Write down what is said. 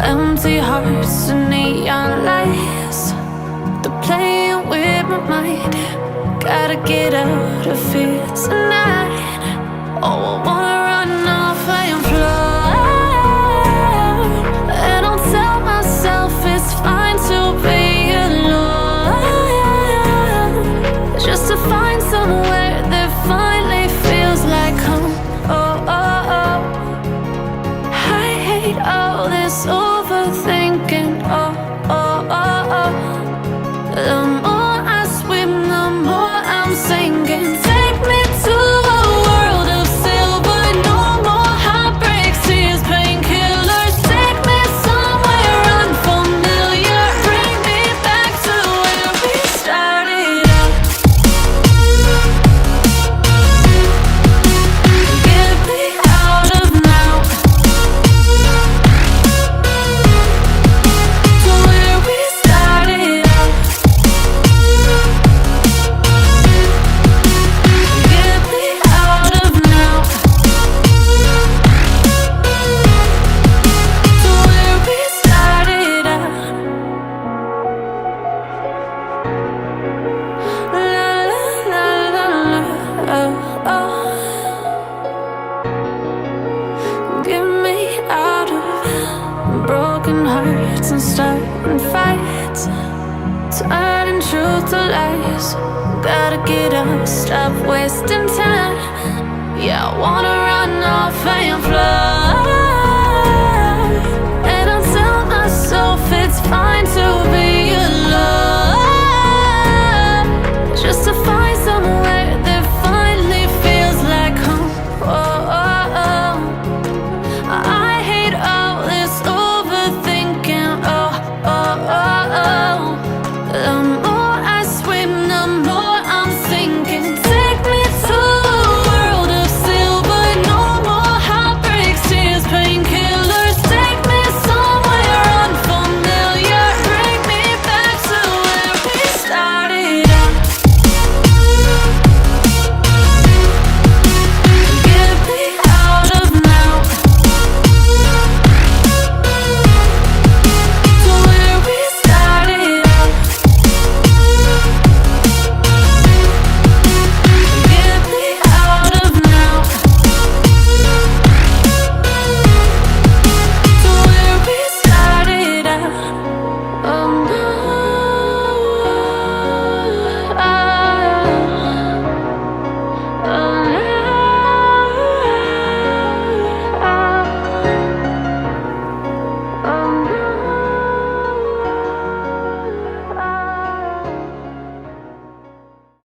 Empty hearts and neon lights, they're playing with my mind. Gotta get out of here tonight. Oh, I wanna run off and fly. And I'll tell myself it's fine to be alone, just to find somewhere that finally feels like home. Oh, oh, oh. I hate all this overthinking. Oh, oh, oh, oh. The more I swim, the more I'm sinking. Take me to a world of silver. No more heartbreaks, tears, painkillers. Take me somewhere unfamiliar. Bring me back to where we started out. Get me out of now, to where we started out. Get me out of now, to where we started out. La la la la la, oh, oh. Get me out of broken hearts and starting fights, turning truth to lies. Gotta get up, stop wasting time. Yeah, I wanna run off and fly.